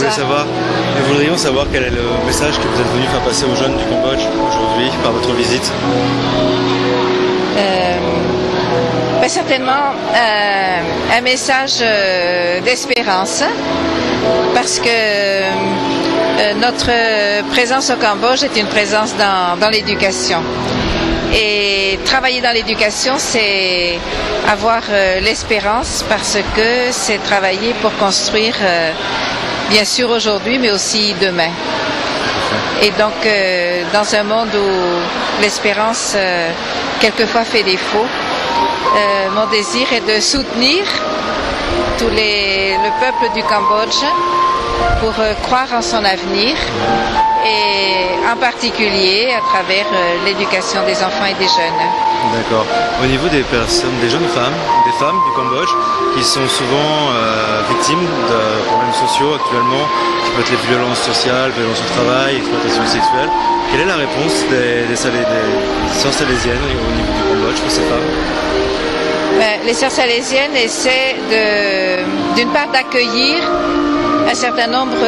Nous voudrions savoir quel est le message que vous êtes venu faire passer aux jeunes du Cambodge aujourd'hui par votre visite. Certainement un message d'espérance, parce que notre présence au Cambodge est une présence dans l'éducation. Et travailler dans l'éducation, c'est avoir l'espérance, parce que c'est travailler pour construire, bien sûr aujourd'hui, mais aussi demain. Et donc, dans un monde où l'espérance quelquefois fait défaut, mon désir est de soutenir le peuple du Cambodge pour croire en son avenir, et en particulier à travers l'éducation des enfants et des jeunes. D'accord. Au niveau des personnes, des jeunes femmes, des femmes du Cambodge qui sont souvent victimes de problèmes sociaux actuellement, qui peuvent être les violences sociales, violences au travail, exploitation sexuelle, quelle est la réponse des sœurs salésiennes au niveau du Cambodge pour ces femmes? Les sœurs salésiennes essaient d'une part d'accueillir un certain nombre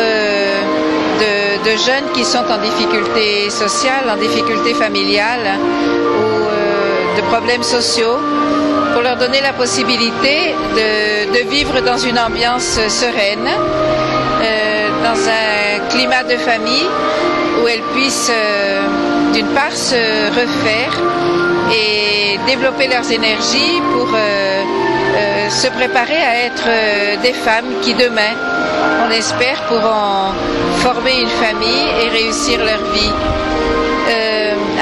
de jeunes qui sont en difficulté sociale, en difficulté familiale ou de problèmes sociaux, pour leur donner la possibilité de vivre dans une ambiance sereine, dans un climat de famille où elles puissent d'une part se refaire et développer leurs énergies pour se préparer à être des femmes qui demain, on espère, pourront former une famille et réussir leur vie.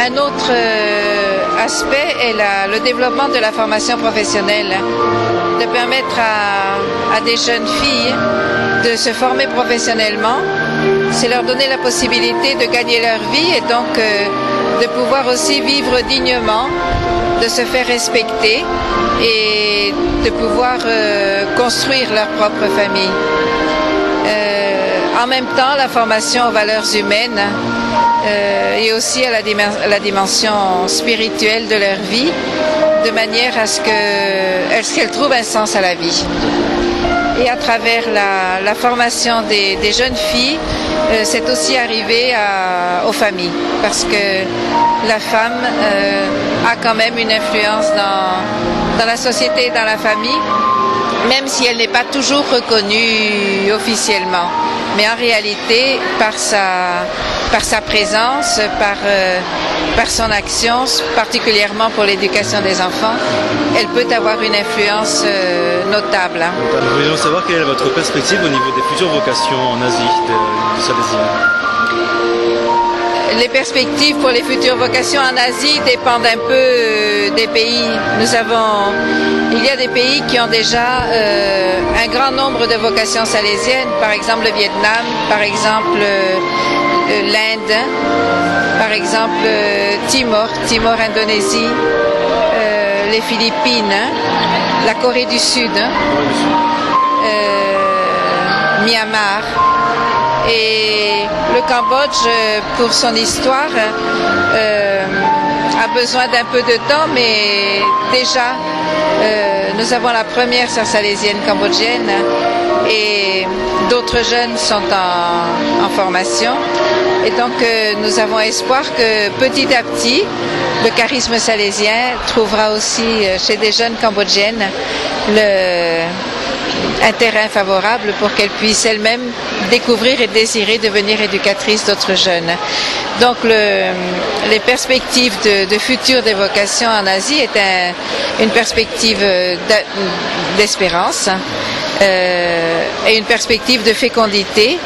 Un autre aspect est le développement de la formation professionnelle, de permettre à des jeunes filles de se former professionnellement, c'est leur donner la possibilité de gagner leur vie et donc de pouvoir aussi vivre dignement, de se faire respecter et de pouvoir construire leur propre famille. En même temps, la formation aux valeurs humaines et aussi à la dimension spirituelle de leur vie, de manière à ce qu'elles trouvent un sens à la vie. Et à travers la formation des jeunes filles, c'est aussi arrivé aux familles, parce que la femme a quand même une influence dans la société et dans la famille, même si elle n'est pas toujours reconnue officiellement. Mais en réalité, par sa présence, par son action, particulièrement pour l'éducation des enfants, elle peut avoir une influence notable. Nous voulions savoir quelle est votre perspective au niveau des futures vocations en Asie du Salésien. Les perspectives pour les futures vocations en Asie dépendent un peu des pays. Il y a des pays qui ont déjà un grand nombre de vocations salésiennes, par exemple le Vietnam, par exemple l'Inde, par exemple Timor, Indonésie, les Philippines, la Corée du Sud, Myanmar. Et le Cambodge, pour son histoire, a besoin d'un peu de temps, mais déjà, nous avons la première sœur salésienne cambodgienne et d'autres jeunes sont en formation. Et donc, nous avons espoir que petit à petit, le charisme salésien trouvera aussi chez des jeunes cambodgiennes un terrain favorable pour qu'elles puissent elles-mêmes découvrir et désirer devenir éducatrices d'autres jeunes. Donc les perspectives de futur des vocations en Asie est une perspective d'espérance et une perspective de fécondité,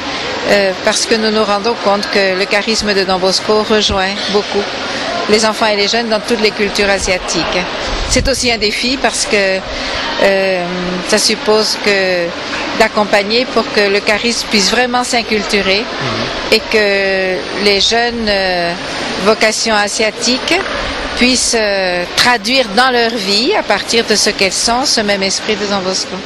parce que nous nous rendons compte que le charisme de Don Bosco rejoint beaucoup les enfants et les jeunes dans toutes les cultures asiatiques. C'est aussi un défi parce que ça suppose d'accompagner pour que le charisme puisse vraiment s'inculturer et que les jeunes vocations asiatiques puissent traduire dans leur vie, à partir de ce qu'elles sont, ce même esprit de Don Bosco.